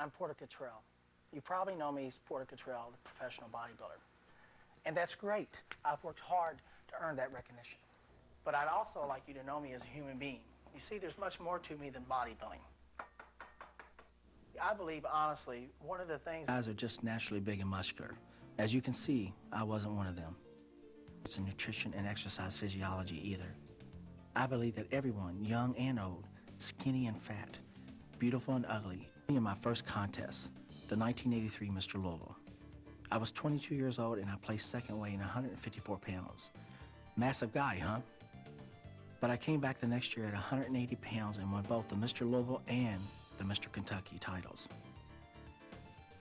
I'm Cottrell. You probably know me as Cottrell, the professional bodybuilder. And that's great. I've worked hard to earn that recognition. But I'd also like you to know me as a human being. You see, there's much more to me than bodybuilding. I believe, honestly, one of the things... Guys are just naturally big and muscular. As you can see, I wasn't one of them. It's in nutrition and exercise physiology either. I believe that everyone, young and old, skinny and fat, beautiful and ugly, in my first contest, the 1983 Mr. Louisville. I was 22 years old and I placed second weighing 154 pounds. Massive guy, huh? But I came back the next year at 180 pounds and won both the Mr. Louisville and the Mr. Kentucky titles.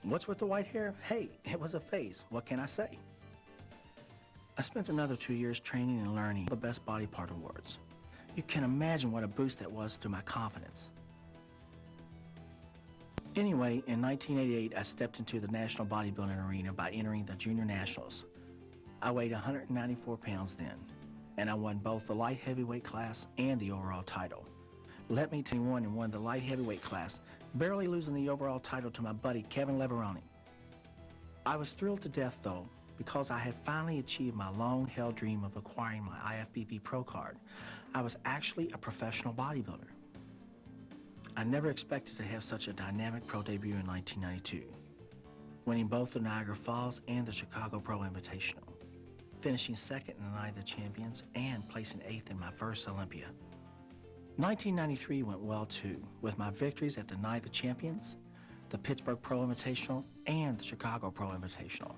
What's with the white hair? Hey, it was a phase. What can I say? I spent another 2 years training and learning the best body part awards. You can imagine what a boost that was to my confidence. Anyway, in 1988, I stepped into the national bodybuilding arena by entering the Junior Nationals. I weighed 194 pounds then, and I won both the light heavyweight class and the overall title. Let me tell you, and won the light heavyweight class, barely losing the overall title to my buddy Kevin Leveroni. I was thrilled to death, though, because I had finally achieved my long-held dream of acquiring my IFBB Pro card. I was actually a professional bodybuilder. I never expected to have such a dynamic pro debut in 1992, winning both the Niagara Falls and the Chicago Pro Invitational, finishing second in the Night of the Champions and placing 8th in my first Olympia. 1993 went well too, with my victories at the Night of the Champions, the Pittsburgh Pro Invitational, and the Chicago Pro Invitational.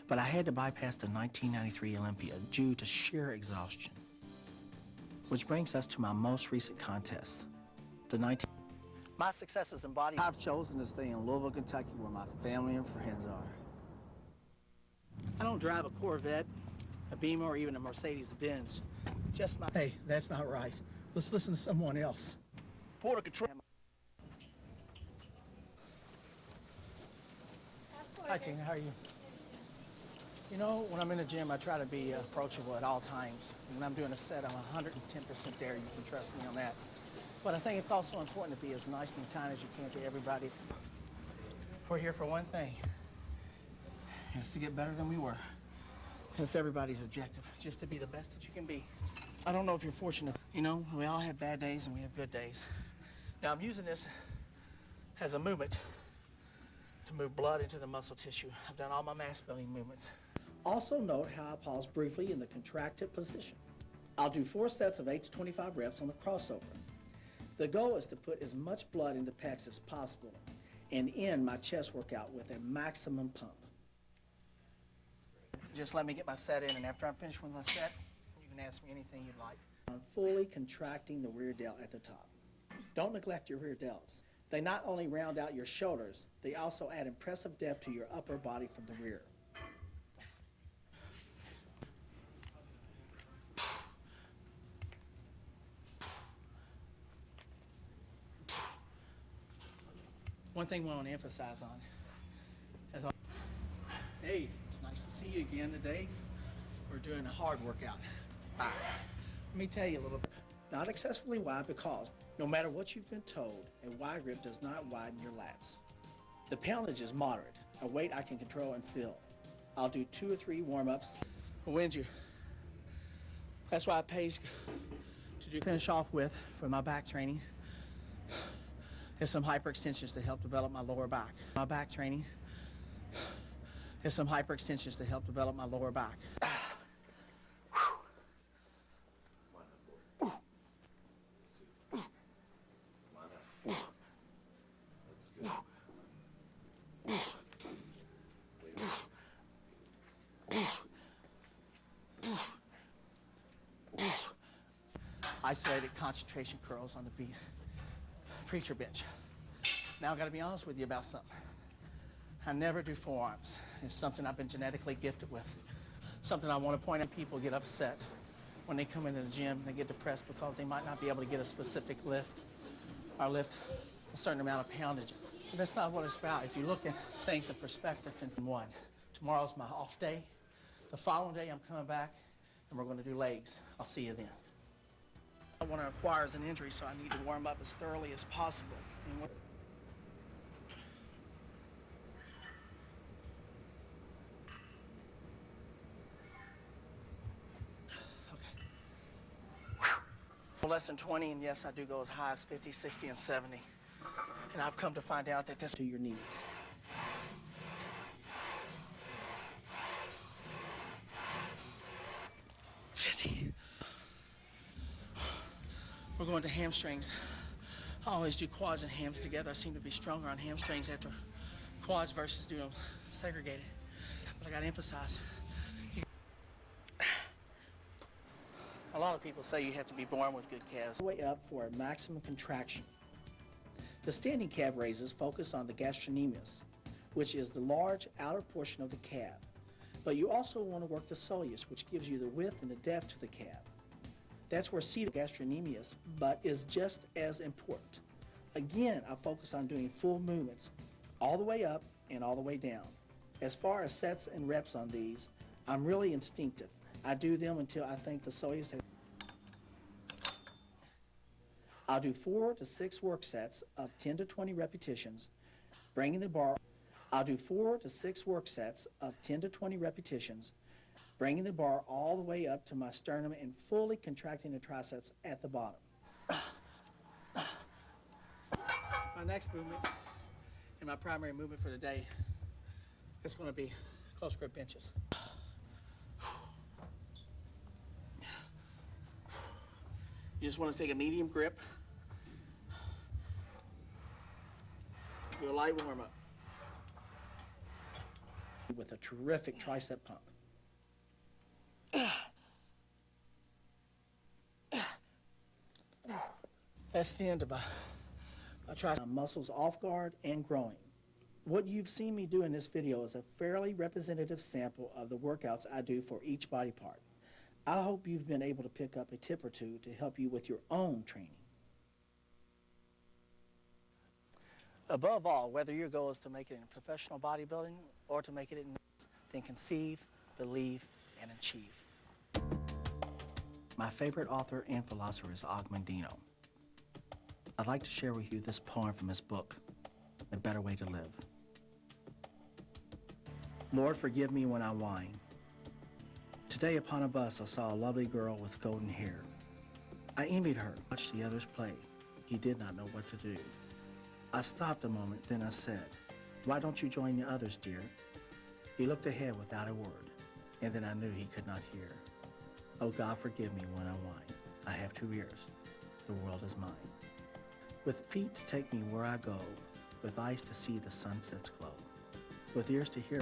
But I had to bypass the 1993 Olympia due to sheer exhaustion. Which brings us to my most recent contest, the My successes in body. I've chosen to stay in Louisville, Kentucky, where my family and friends are. I don't drive a Corvette, a Beamer, or even a Mercedes-Benz. Just my... Hey, that's not right. Let's listen to someone else. Cottrell. Hi, Tina, how are you? You know, when I'm in the gym, I try to be approachable at all times. When I'm doing a set, I'm 110% there. You can trust me on that. But I think it's also important to be as nice and kind as you can to everybody. We're here for one thing. It's to get better than we were. It's everybody's objective, just to be the best that you can be. I don't know if you're fortunate. You know, we all have bad days and we have good days. Now, I'm using this as a movement to move blood into the muscle tissue. I've done all my mass building movements. Also note how I pause briefly in the contracted position. I'll do 4 sets of 8 to 25 reps on the crossover. The goal is to put as much blood into pecs as possible and end my chest workout with a maximum pump. Just let me get my set in, and after I'm finished with my set, you can ask me anything you'd like. I'm fully contracting the rear delt at the top. Don't neglect your rear delts. They not only round out your shoulders, they also add impressive depth to your upper body from the rear. One thing we want to emphasize on is, hey, it's nice to see you again today. We're doing a hard workout. Let me tell you a little bit. Not excessively wide because no matter what you've been told, a wide grip does not widen your lats. The poundage is moderate, a weight I can control and feel. I'll do 2 or 3 warm-ups. I'll win you. That's why it pays to finish off with for my back training. There's some hyperextensions to help develop my lower back. My back training is some hyperextensions to help develop my lower back. Isolated concentration curls on the preacher bench. Now, I gotta be honest with you about something. I never do forearms. It's something I've been genetically gifted with. Something I want to point out. People get upset when they come into the gym. They get depressed because they might not be able to get a specific lift or lift a certain amount of poundage. But that's not what it's about. If you look at things in perspective, in one, tomorrow's my off day. The following day, I'm coming back, and we're going to do legs. I'll see you then. I want to acquire an injury, so I need to warm up as thoroughly as possible. less than 20, and yes, I do go as high as 50, 60, and 70. And I've come to find out that this to your knees. We're going to hamstrings. I always do quads and hams together. I seem to be stronger on hamstrings after quads versus doing them segregated. But I gotta emphasize, a lot of people say you have to be born with good calves. Way up for a maximum contraction. The standing calf raises focus on the gastrocnemius, which is the large outer portion of the calf. But you also want to work the soleus, which gives you the width and the depth to the calf. That's where seated gastrocnemius, but is just as important. Again, I focus on doing full movements, all the way up and all the way down. As far as sets and reps on these, I'm really instinctive. I do them until I think the soleus has. I'll do 4 to 6 work sets of 10 to 20 repetitions, bringing the bar. I'll do 4 to 6 work sets of 10 to 20 repetitions, bringing the bar all the way up to my sternum and fully contracting the triceps at the bottom. My next movement, and my primary movement for the day, is going to be close grip benches. You just want to take a medium grip, do a light warm-up with a terrific tricep pump. That's the end of my tricep muscles off guard and growing. What you've seen me do in this video is a fairly representative sample of the workouts I do for each body part. I hope you've been able to pick up a tip or two to help you with your own training. Above all, whether your goal is to make it in professional bodybuilding or to make it in, then conceive, believe, and achieve. My favorite author and philosopher is Og Mandino. I'd like to share with you this poem from his book, A Better Way to Live. Lord, forgive me when I whine. Today upon a bus I saw a lovely girl with golden hair. I envied her, watched the others play. He did not know what to do. I stopped a moment, then I said, why don't you join the others, dear? He looked ahead without a word, and then I knew he could not hear. Oh God, forgive me when I whine. I have 2 ears. The world is mine. With feet to take me where I go, with eyes to see the sunsets glow, with ears to hear